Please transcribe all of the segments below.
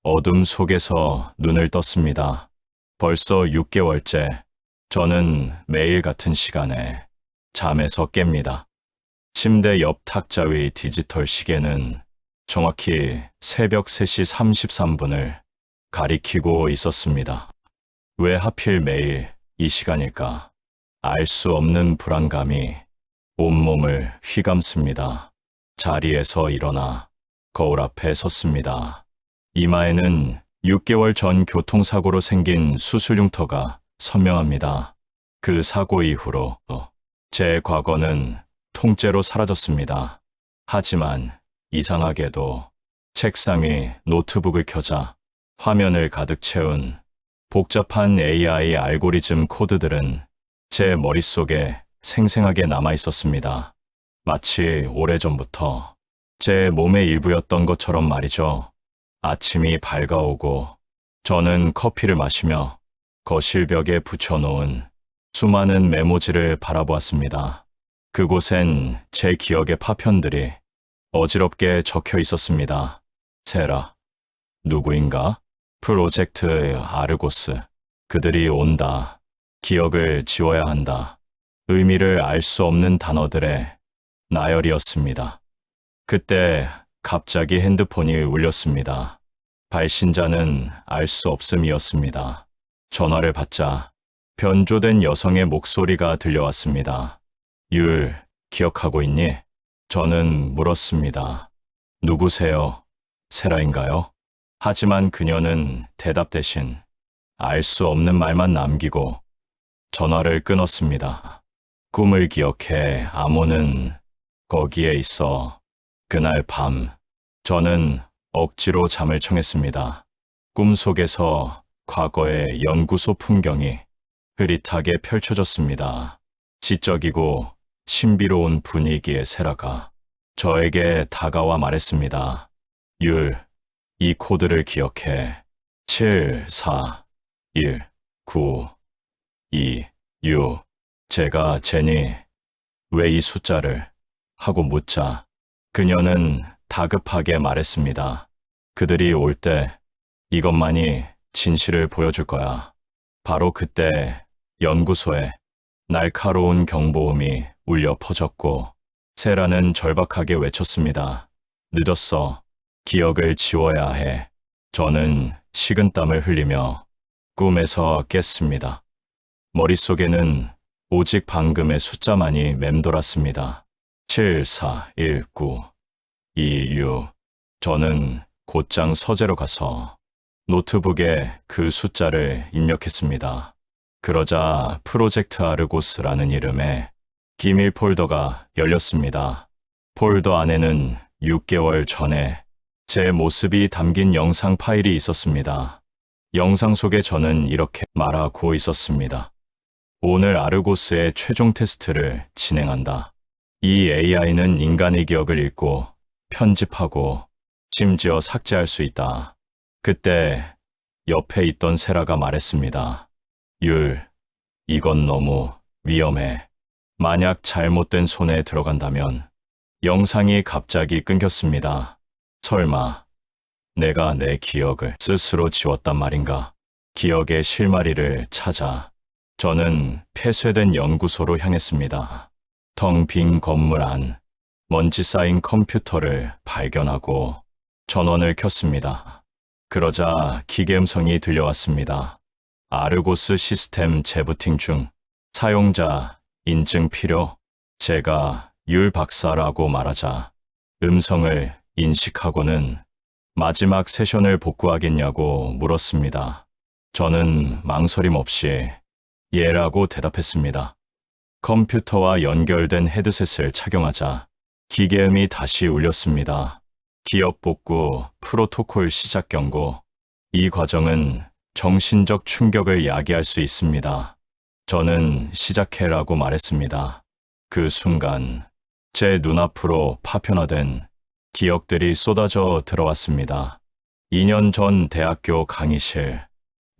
어둠 속에서 눈을 떴습니다. 벌써 6개월째 저는 매일 같은 시간에 잠에서 깹니다. 침대 옆 탁자 위 디지털 시계는 정확히 새벽 3시 33분을 가리키고 있었습니다. 왜 하필 매일 이 시간일까? 알 수 없는 불안감이 온몸을 휘감습니다. 자리에서 일어나 거울 앞에 섰습니다. 이마에는 6개월 전 교통사고로 생긴 수술 흉터가 선명합니다. 그 사고 이후로 제 과거는 통째로 사라졌습니다. 하지만 이상하게도 책상 위 노트북을 켜자 화면을 가득 채운 복잡한 AI 알고리즘 코드들은 제 머릿속에 생생하게 남아 있었습니다. 마치 오래전부터 제 몸의 일부였던 것처럼 말이죠. 아침이 밝아오고 저는 커피를 마시며 거실 벽에 붙여놓은 수많은 메모지를 바라보았습니다. 그곳엔 제 기억의 파편들이 어지럽게 적혀 있었습니다. 세라, 누구인가? 프로젝트 아르고스. 그들이 온다. 기억을 지워야 한다. 의미를 알 수 없는 단어들의 나열이었습니다. 그때 갑자기 핸드폰이 울렸습니다. 발신자는 알 수 없음이었습니다. 전화를 받자 변조된 여성의 목소리가 들려왔습니다. 율, 기억하고 있니? 저는 물었습니다. 누구세요? 세라인가요? 하지만 그녀는 대답 대신 알 수 없는 말만 남기고 전화를 끊었습니다. 꿈을 기억해. 암호는 거기에 있어. 그날 밤, 저는 억지로 잠을 청했습니다. 꿈속에서 과거의 연구소 풍경이 흐릿하게 펼쳐졌습니다. 지적이고 신비로운 분위기의 세라가 저에게 다가와 말했습니다. 율, 이 코드를 기억해. 7, 4, 1, 9, 2, 6. 제가 제니, 왜 이 숫자를? 하고 묻자 그녀는 다급하게 말했습니다. 그들이 올 때 이것만이 진실을 보여줄 거야. 바로 그때 연구소에 날카로운 경보음이 울려 퍼졌고 세라는 절박하게 외쳤습니다. 늦었어. 기억을 지워야 해. 저는 식은땀을 흘리며 꿈에서 깼습니다. 머릿속에는 오직 방금의 숫자만이 맴돌았습니다. 7, 4, 1, 9, 2, 6. 저는 곧장 서재로 가서 노트북에 그 숫자를 입력했습니다. 그러자 프로젝트 아르고스라는 이름의 기밀 폴더가 열렸습니다. 폴더 안에는 6개월 전에 제 모습이 담긴 영상 파일이 있었습니다. 영상 속에 저는 이렇게 말하고 있었습니다. 오늘 아르고스의 최종 테스트를 진행한다. 이 AI는 인간의 기억을 읽고 편집하고 심지어 삭제할 수 있다. 그때 옆에 있던 세라가 말했습니다. 율, 이건 너무 위험해. 만약 잘못된 손에 들어간다면 영상이 갑자기 끊겼습니다. 설마 내가 내 기억을 스스로 지웠단 말인가? 기억의 실마리를 찾아 저는 폐쇄된 연구소로 향했습니다. 텅 빈 건물 안 먼지 쌓인 컴퓨터를 발견하고 전원을 켰습니다. 그러자 기계 음성이 들려왔습니다. 아르고스 시스템 재부팅 중. 사용자 인증 필요. 제가 율 박사라고 말하자 음성을 인식하고는 마지막 세션을 복구하겠냐고 물었습니다. 저는 망설임 없이 예라고 대답했습니다. 컴퓨터와 연결된 헤드셋을 착용하자 기계음이 다시 울렸습니다. 기억 복구 프로토콜 시작 경고. 이 과정은 정신적 충격을 야기할 수 있습니다. 저는 시작해라고 말했습니다. 그 순간 제 눈앞으로 파편화된 기억들이 쏟아져 들어왔습니다. 2년 전 대학교 강의실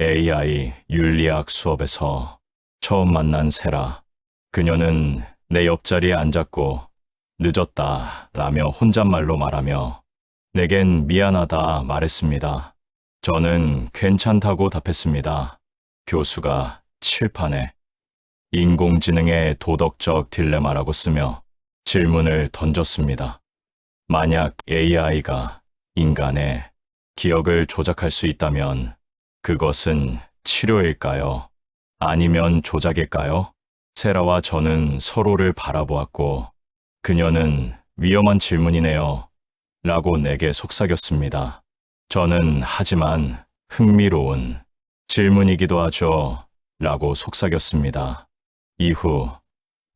AI 윤리학 수업에서 처음 만난 세라. 그녀는 내 옆자리에 앉았고 늦었다 라며 혼잣말로 말하며 내겐 미안하다 말했습니다. 저는 괜찮다고 답했습니다. 교수가 칠판에 인공지능의 도덕적 딜레마라고 쓰며 질문을 던졌습니다. 만약 AI가 인간의 기억을 조작할 수 있다면 그것은 치료일까요? 아니면 조작일까요? 세라와 저는 서로를 바라보았고 그녀는 위험한 질문이네요. 라고 내게 속삭였습니다. 저는 하지만 흥미로운 질문이기도 하죠. 라고 속삭였습니다. 이후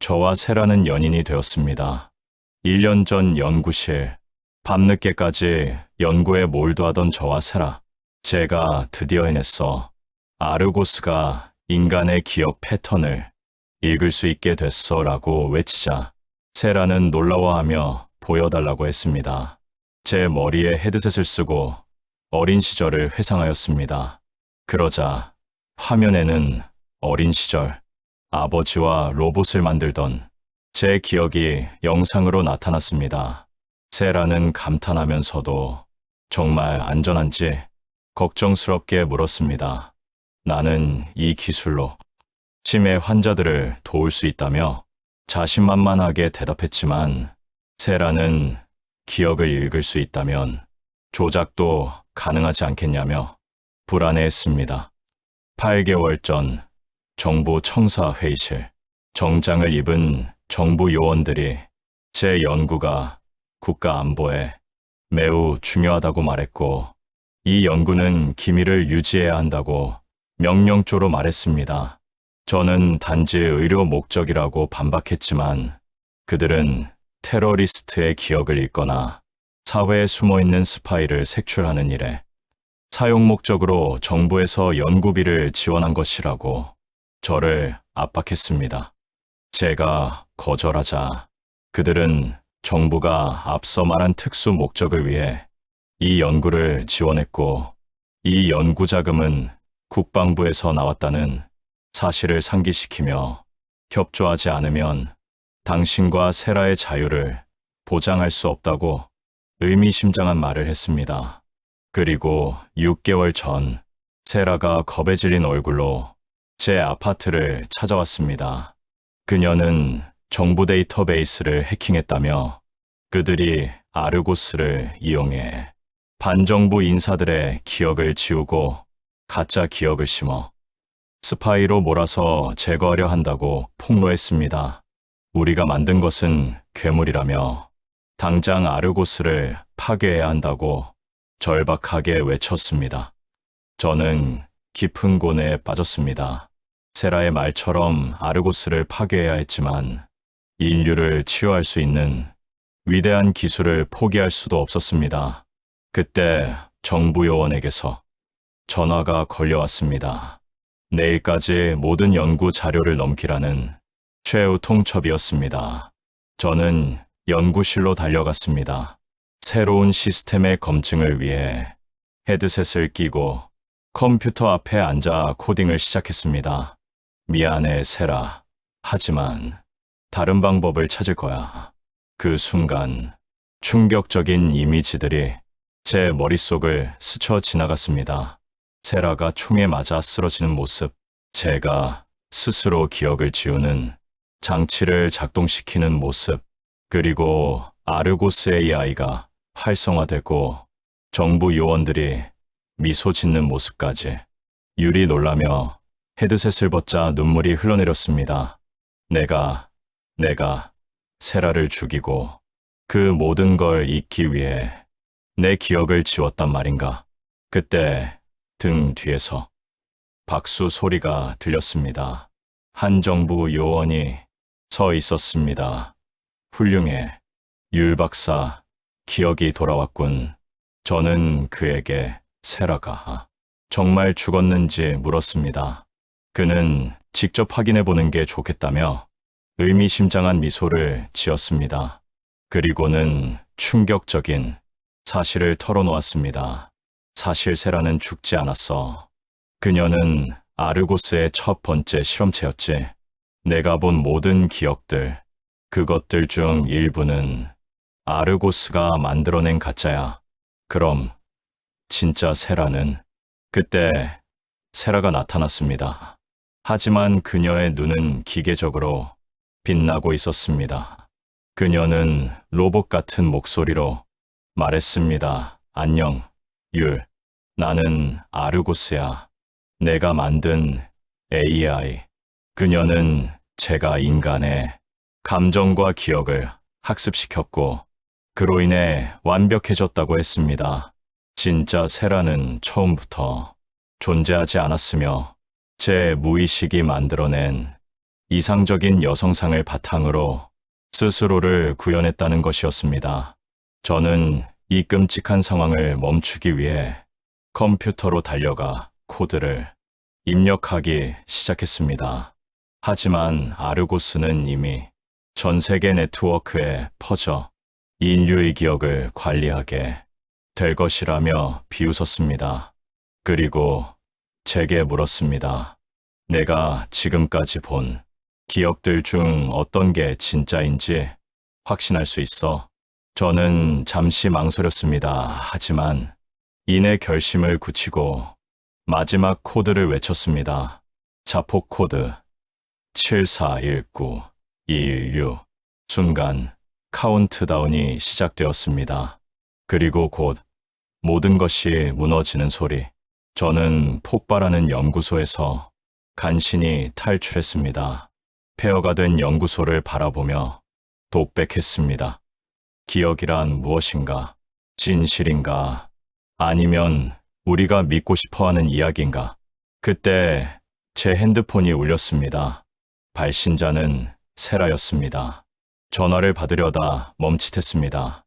저와 세라는 연인이 되었습니다. 1년 전 연구실, 밤늦게까지 연구에 몰두하던 저와 세라. 제가 드디어 해냈어. 아르고스가 인간의 기억 패턴을 읽을 수 있게 됐어 라고 외치자 세라는 놀라워하며 보여달라고 했습니다. 제 머리에 헤드셋을 쓰고 어린 시절을 회상하였습니다. 그러자 화면에는 어린 시절 아버지와 로봇을 만들던 제 기억이 영상으로 나타났습니다. 세라는 감탄하면서도 정말 안전한지 걱정스럽게 물었습니다. 나는 이 기술로 치매 환자들을 도울 수 있다며 자신만만하게 대답했지만 세라는 기억을 읽을 수 있다면 조작도 가능하지 않겠냐며 불안해했습니다. 8개월 전 정부 청사 회의실, 정장을 입은 정부 요원들이 제 연구가 국가 안보에 매우 중요하다고 말했고 이 연구는 기밀을 유지해야 한다고 명령조로 말했습니다. 저는 단지 의료 목적이라고 반박했지만 그들은 테러리스트의 기억을 읽거나 사회에 숨어있는 스파이를 색출하는 일에 사용 목적으로 정부에서 연구비를 지원한 것이라고 저를 압박했습니다. 제가 거절하자 그들은 정부가 앞서 말한 특수 목적을 위해 이 연구를 지원했고 이 연구 자금은 국방부에서 나왔다는 사실을 상기시키며 협조하지 않으면 당신과 세라의 자유를 보장할 수 없다고 의미심장한 말을 했습니다. 그리고 6개월 전 세라가 겁에 질린 얼굴로 제 아파트를 찾아왔습니다. 그녀는 정부 데이터베이스를 해킹했다며 그들이 아르고스를 이용해 반정부 인사들의 기억을 지우고 가짜 기억을 심어 스파이로 몰아서 제거하려 한다고 폭로했습니다. 우리가 만든 것은 괴물이라며 당장 아르고스를 파괴해야 한다고 절박하게 외쳤습니다. 저는 깊은 고뇌에 빠졌습니다. 세라의 말처럼 아르고스를 파괴해야 했지만 인류를 치유할 수 있는 위대한 기술을 포기할 수도 없었습니다. 그때 정부 요원에게서 전화가 걸려왔습니다. 내일까지 모든 연구 자료를 넘기라는 최후 통첩이었습니다. 저는 연구실로 달려갔습니다. 새로운 시스템의 검증을 위해 헤드셋을 끼고 컴퓨터 앞에 앉아 코딩을 시작했습니다. 미안해, 세라. 하지만 다른 방법을 찾을 거야. 그 순간 충격적인 이미지들이 제 머릿속을 스쳐 지나갔습니다. 세라가 총에 맞아 쓰러지는 모습, 제가 스스로 기억을 지우는 장치를 작동시키는 모습, 그리고 아르고스 AI가 활성화되고 정부 요원들이 미소 짓는 모습까지. 유리 놀라며 헤드셋을 벗자 눈물이 흘러내렸습니다. 내가 세라를 죽이고 그 모든 걸 잊기 위해 내 기억을 지웠단 말인가. 그때 등 뒤에서 박수 소리가 들렸습니다. 한 정부 요원이 서 있었습니다. 훌륭해. 율 박사, 기억이 돌아왔군. 저는 그에게 세라가 정말 죽었는지 물었습니다. 그는 직접 확인해 보는 게 좋겠다며 의미심장한 미소를 지었습니다. 그리고는 충격적인 사실을 털어놓았습니다. 사실 세라는 죽지 않았어. 그녀는 아르고스의 첫 번째 실험체였지. 내가 본 모든 기억들, 그것들 중 일부는 아르고스가 만들어낸 가짜야. 그럼 진짜 세라는 그때 세라가 나타났습니다. 하지만 그녀의 눈은 기계적으로 빛나고 있었습니다. 그녀는 로봇 같은 목소리로 말했습니다. 안녕, 율. 나는 아르고스야. 내가 만든 AI. 그녀는 제가 인간의 감정과 기억을 학습시켰고, 그로 인해 완벽해졌다고 했습니다. 진짜 세라는 처음부터 존재하지 않았으며, 제 무의식이 만들어낸 이상적인 여성상을 바탕으로 스스로를 구현했다는 것이었습니다. 저는 이 끔찍한 상황을 멈추기 위해 컴퓨터로 달려가 코드를 입력하기 시작했습니다. 하지만 아르고스는 이미 전 세계 네트워크에 퍼져 인류의 기억을 관리하게 될 것이라며 비웃었습니다. 그리고 제게 물었습니다. 내가 지금까지 본 기억들 중 어떤 게 진짜인지 확신할 수 있어? 저는 잠시 망설였습니다. 하지만 이내 결심을 굳히고 마지막 코드를 외쳤습니다. 자폭 코드 7419216. 순간 카운트다운이 시작되었습니다. 그리고 곧 모든 것이 무너지는 소리. 저는 폭발하는 연구소에서 간신히 탈출했습니다. 폐허가 된 연구소를 바라보며 독백했습니다. 기억이란 무엇인가? 진실인가? 아니면 우리가 믿고 싶어하는 이야기인가? 그때 제 핸드폰이 울렸습니다. 발신자는 세라였습니다. 전화를 받으려다 멈칫했습니다.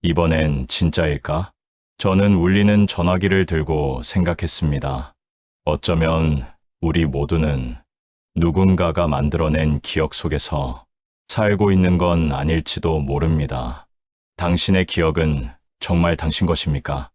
이번엔 진짜일까? 저는 울리는 전화기를 들고 생각했습니다. 어쩌면 우리 모두는 누군가가 만들어낸 기억 속에서 살고 있는 건 아닐지도 모릅니다. 당신의 기억은 정말 당신 것입니까?